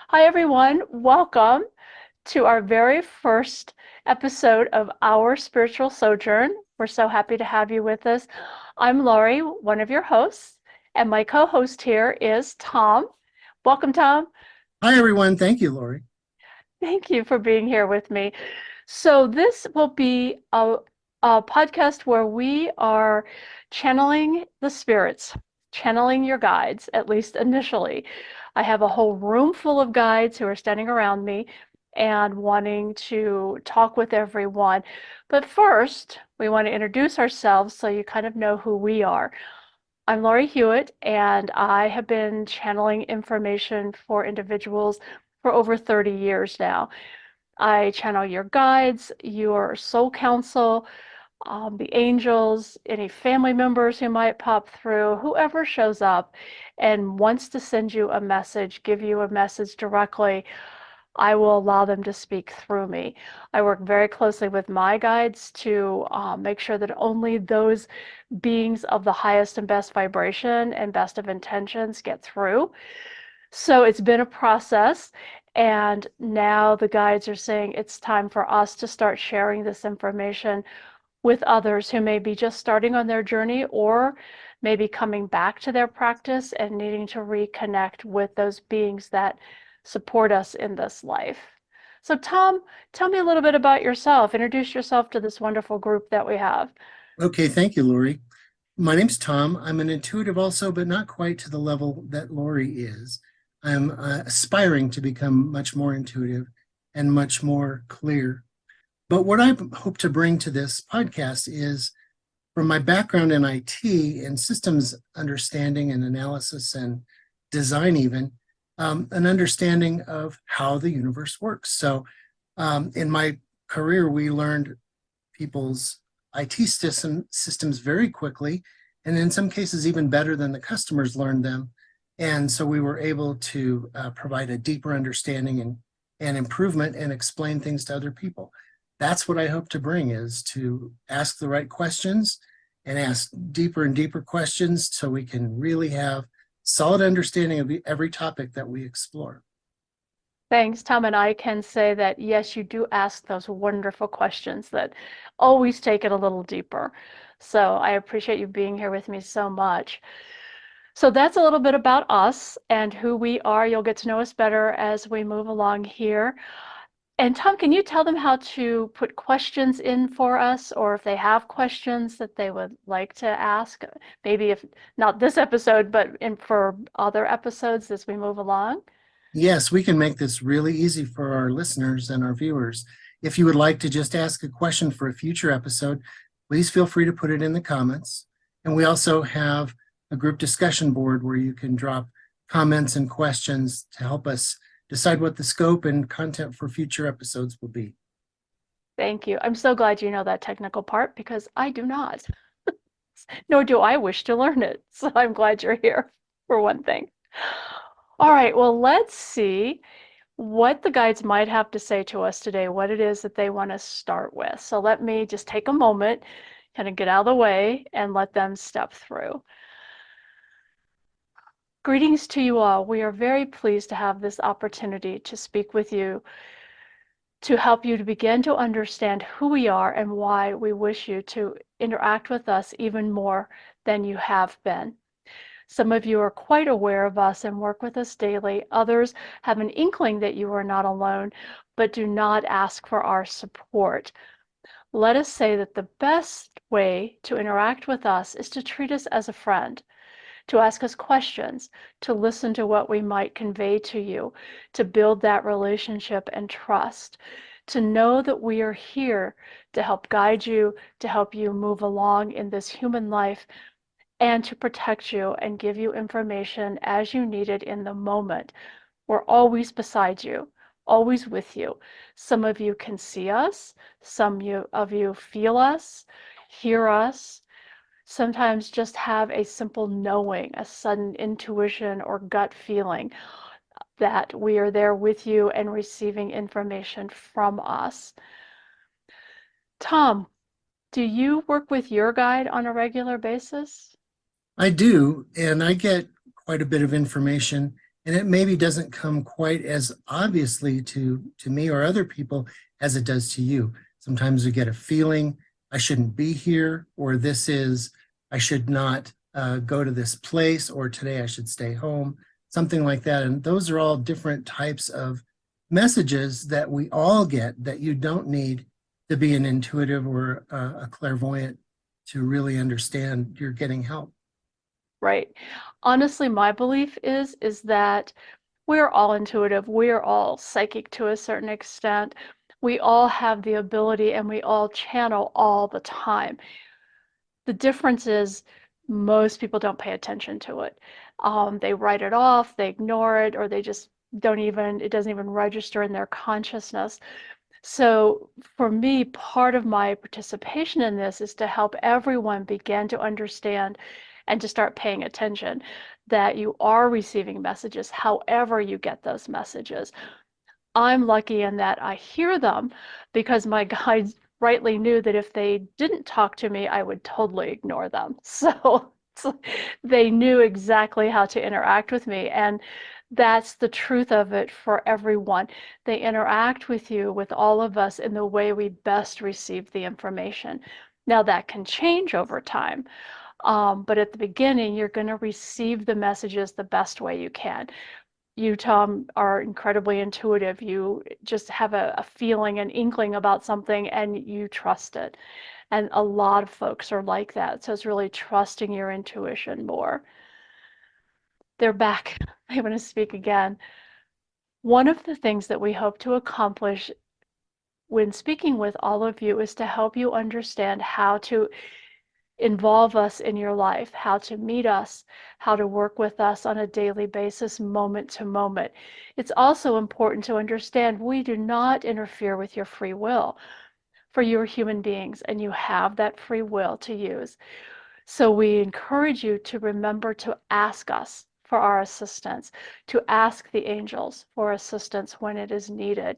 Hi, everyone. Welcome to our very first episode of our Spiritual Sojourn. We're so happy to have you with us. I'm Laurie, one of your hosts, and my co host here is Tom. Welcome, Tom. Hi, everyone. Thank you, Laurie. Thank you for being here with me. So, this will be a podcast where we are channeling the spirits, channeling your guides, at least initially. I have a whole room full of guides who are standing around me and wanting to talk with everyone. But first, we want to introduce ourselves so you kind of know who we are. I'm Laurie Hewitt, and I have been channeling information for individuals for over 30 years now. I channel your guides, your soul council, the angels, any family members who might pop through, whoever shows up and wants to send you a message, give you a message directly. I will allow them to speak through me. I work very closely with my guides to make sure that only those beings of the highest and best vibration and best of intentions get through. So it's been a process, and now the guides are saying it's time for us to start sharing this information with others who may be just starting on their journey or maybe coming back to their practice and needing to reconnect with those beings that support us in this life. So, Tom, tell me a little bit about yourself. Introduce yourself to this wonderful group that we have. Okay, thank you, Laurie. My name's Tom. I'm an intuitive also, but not quite to the level that Laurie is. I'm aspiring to become much more intuitive and much more clear. But what I hope to bring to this podcast is from my background in IT and systems understanding and analysis and design, even an understanding of how the universe works. So, in my career, we learned people's systems very quickly, and in some cases, even better than the customers learned them. And so we were able to provide a deeper understanding and improvement and explain things to other people. That's what I hope to bring, is to ask the right questions and ask deeper and deeper questions so we can really have solid understanding of every topic that we explore. Thanks, Tom, and I can say that yes, you do ask those wonderful questions that always take it a little deeper. So I appreciate you being here with me so much. So that's a little bit about us and who we are. You'll get to know us better as we move along here. And Tom, can you tell them how to put questions in for us, or if they have questions that they would like to ask? Maybe if not this episode, but for other episodes as we move along. Yes, we can make this really easy for our listeners and our viewers. If you would like to just ask a question for a future episode, please feel free to put it in the comments. And we also have a group discussion board where you can drop comments and questions to help us decide what the scope and content for future episodes will be. Thank you. I'm so glad you know that technical part because I do not, nor do I wish to learn it. So I'm glad you're here for one thing. All right, well, let's see what the guides might have to say to us today, what it is that they want to start with. So let me just take a moment, kind of get out of the way, and let them step through. Greetings to you all. We are very pleased to have this opportunity to speak with you to help you to begin to understand who we are and why we wish you to interact with us even more than you have been. Some of you are quite aware of us and work with us daily. Others have an inkling that you are not alone, but do not ask for our support. Let us say that the best way to interact with us is to treat us as a friend, to ask us questions, to listen to what we might convey to you, to build that relationship and trust, to know that we are here to help guide you, to help you move along in this human life, and to protect you and give you information as you need it in the moment. We're always beside you, always with you. Some of you can see us, of you feel us, hear us, sometimes just have a simple knowing, a sudden intuition or gut feeling that we are there with you and receiving information from us. Tom, do you work with your guide on a regular basis? I do, and I get quite a bit of information and it maybe doesn't come quite as obviously to me or other people as it does to you. Sometimes we get a feeling I shouldn't be here, or this is I should not go to this place, or today I should stay home, something like that. And those are all different types of messages that we all get, that you don't need to be an intuitive or a clairvoyant to really understand you're getting help. Right. Honestly, my belief is that we're all intuitive. We're all psychic to a certain extent. We all have the ability and we all channel all the time. The difference is most people don't pay attention to it. They write it off, they ignore it, or they just don't even, it doesn't even register in their consciousness. So for me, part of my participation in this is to help everyone begin to understand and to start paying attention that you are receiving messages, however you get those messages. I'm lucky in that I hear them because my guides rightly knew that if they didn't talk to me, I would totally ignore them. So they knew exactly how to interact with me. And that's the truth of it for everyone. They interact with you, with all of us, in the way we best receive the information. Now, that can change over time. But at the beginning, you're going to receive the messages the best way you can. You, Tom, are incredibly intuitive. You just have a feeling, an inkling about something, and you trust it. And a lot of folks are like that. So it's really trusting your intuition more. They're back. They want to speak again. One of the things that we hope to accomplish when speaking with all of you is to help you understand how to involve us in your life, how to meet us, how to work with us on a daily basis, moment to moment. It's also important to understand we do not interfere with your free will, for you're human beings and you have that free will to use. So we encourage you to remember to ask us for our assistance, to ask the angels for assistance when it is needed,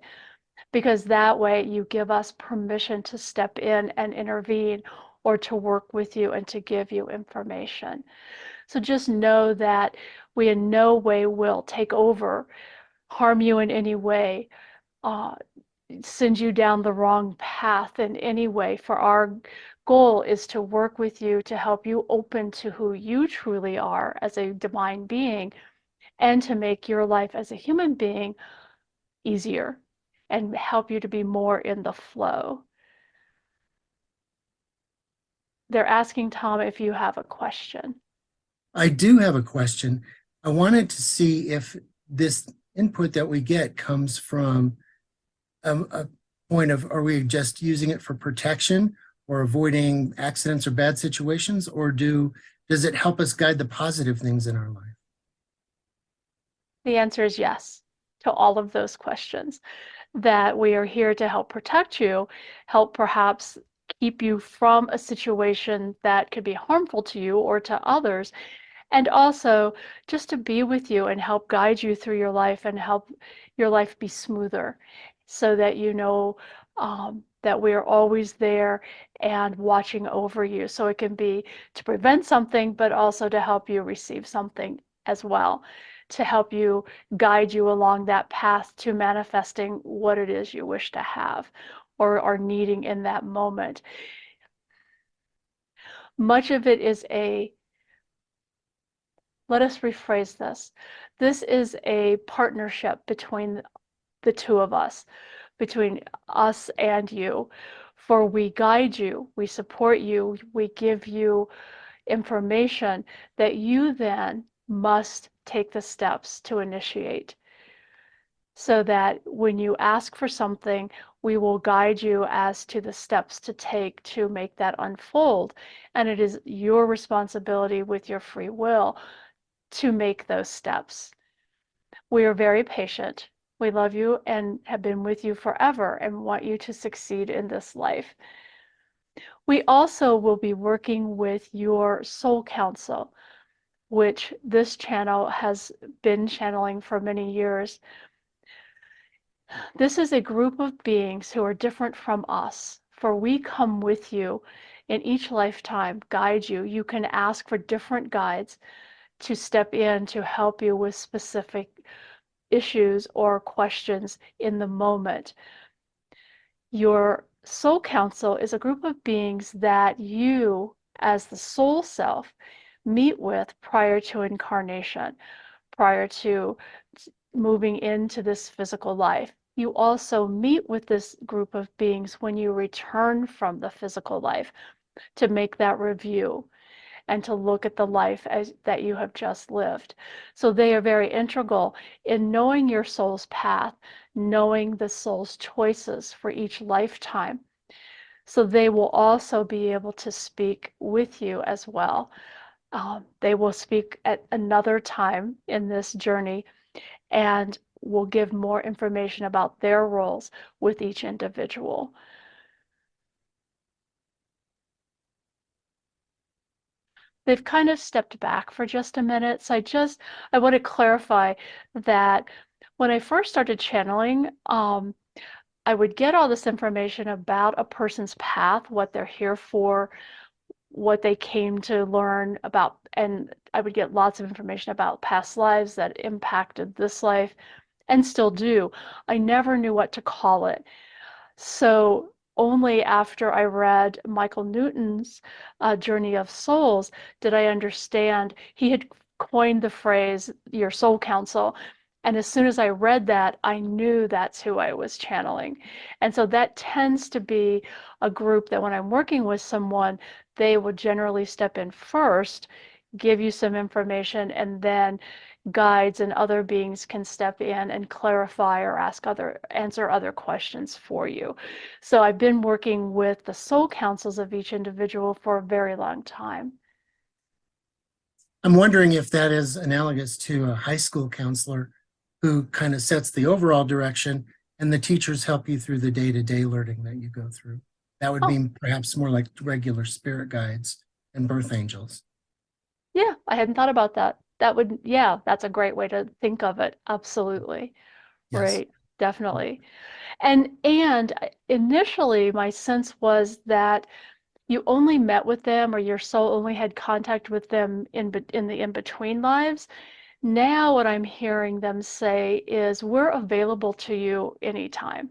because that way you give us permission to step in and intervene or to work with you and to give you information. So just know that we in no way will take over, harm you in any way, uh, send you down the wrong path in any way. For our goal is to work with you to help you open to who you truly are as a divine being and to make your life as a human being easier and help you to be more in the flow. They're asking Tom if you have a question. I do have a question. I wanted to see if this input that we get comes from a point of, are we just using it for protection or avoiding accidents or bad situations, or does it help us guide the positive things in our life? The answer is yes to all of those questions. That we are here to help protect you, help perhaps keep you from a situation that could be harmful to you or to others, and also just to be with you and help guide you through your life and help your life be smoother so that you know that we are always there and watching over you. So it can be to prevent something, but also to help you receive something as well, to help you guide you along that path to manifesting what it is you wish to have or are needing in that moment. Much of it is let us rephrase this. This is a partnership between the two of us, between us and you. For we guide you, we support you, we give you information that you then must take the steps to initiate. So that when you ask for something, we will guide you as to the steps to take to make that unfold. And it is your responsibility with your free will to make those steps. We are very patient. We love you and have been with you forever and want you to succeed in this life. We also will be working with your soul council, which this channel has been channeling for many years. This is a group of beings who are different from us, for we come with you in each lifetime, guide you. You can ask for different guides to step in to help you with specific issues or questions in the moment. Your soul council is a group of beings that you, as the soul self, meet with prior to incarnation, prior to moving into this physical life. You also meet with this group of beings when you return from the physical life to make that review and to look at the life that you have just lived. So they are very integral in knowing your soul's path, knowing the soul's choices for each lifetime. So they will also be able to speak with you as well. They will speak at another time in this journey and will give more information about their roles with each individual. They've kind of stepped back for just a minute. So I want to clarify that when I first started channeling, I would get all this information about a person's path, what they're here for, what they came to learn about, and I would get lots of information about past lives that impacted this life and still do. I never knew what to call it. So only after I read Michael Newton's Journey of Souls did I understand he had coined the phrase your soul council. And as soon as I read that, I knew that's who I was channeling. And so that tends to be a group that when I'm working with someone, they will generally step in first, give you some information, and then guides and other beings can step in and clarify or answer other questions for you. So I've been working with the soul councils of each individual for a very long time. I'm wondering if that is analogous to a high school counselor who kind of sets the overall direction and the teachers help you through the day-to-day learning that you go through. That would Oh, be perhaps more like regular spirit guides and birth angels. yeah, I hadn't thought about that. Yeah, that's a great way to think of it. Absolutely. Yes. Right. Definitely. And initially my sense was that you only met with them or your soul only had contact with them in the in-between lives. Now what I'm hearing them say is we're available to you anytime.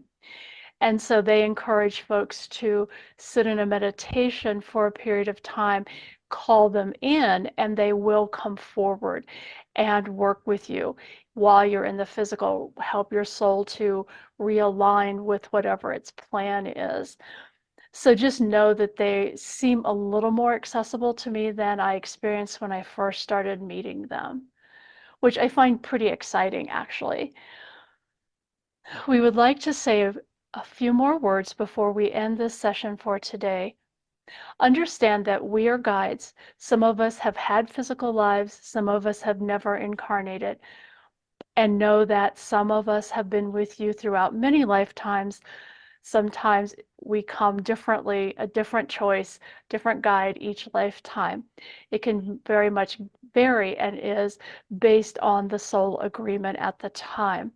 And so they encourage folks to sit in a meditation for a period of time, call them in, and they will come forward and work with you while you're in the physical, help your soul to realign with whatever its plan is. So just know that they seem a little more accessible to me than I experienced when I first started meeting them, which I find pretty exciting, actually. We would like to say a few more words before we end this session for today. Understand that we are guides. Some of us have had physical lives, some of us have never incarnated, and know that some of us have been with you throughout many lifetimes. Sometimes we come differently, a different choice, different guide each lifetime. It can very much vary and is based on the soul agreement at the time.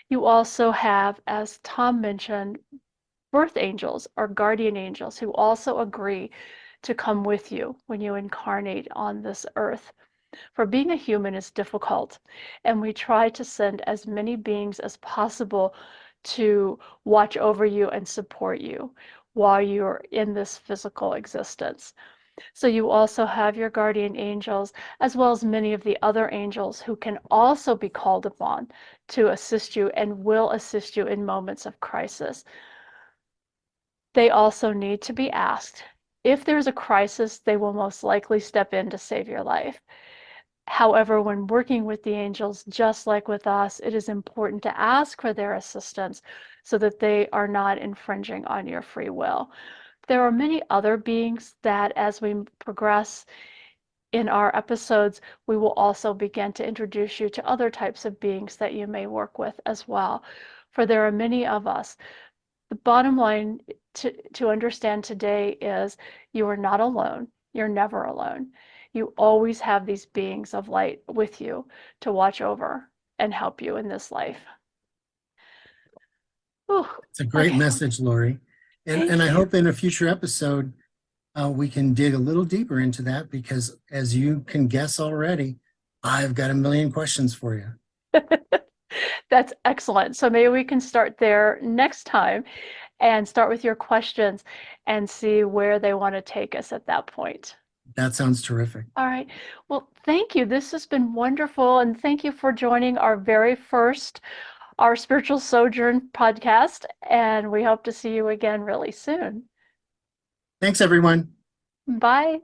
You also have, as Tom mentioned, birth angels or guardian angels who also agree to come with you when you incarnate on this earth. For being a human is difficult, and we try to send as many beings as possible to watch over you and support you while you're in this physical existence. So you also have your guardian angels, as well as many of the other angels who can also be called upon to assist you and will assist you in moments of crisis. They also need to be asked. If there's a crisis, they will most likely step in to save your life. However, when working with the angels, just like with us, it is important to ask for their assistance so that they are not infringing on your free will. There are many other beings that, as we progress in our episodes, we will also begin to introduce you to other types of beings that you may work with as well. For there are many of us. The bottom line to understand today is you are not alone. You're never alone. You always have these beings of light with you to watch over and help you in this life. Whew, It's a great okay, message, Laurie. And I thank you. hope in a future episode we can dig a little deeper into that because, as you can guess already, I've got a million questions for you. That's excellent. So maybe we can start there next time and start with your questions and see where they want to take us at that point. That sounds terrific. All right. Well, thank you. This has been wonderful. And thank you for joining our very first, our Spiritual Sojourn podcast. And we hope to see you again really soon. Thanks, everyone. Bye.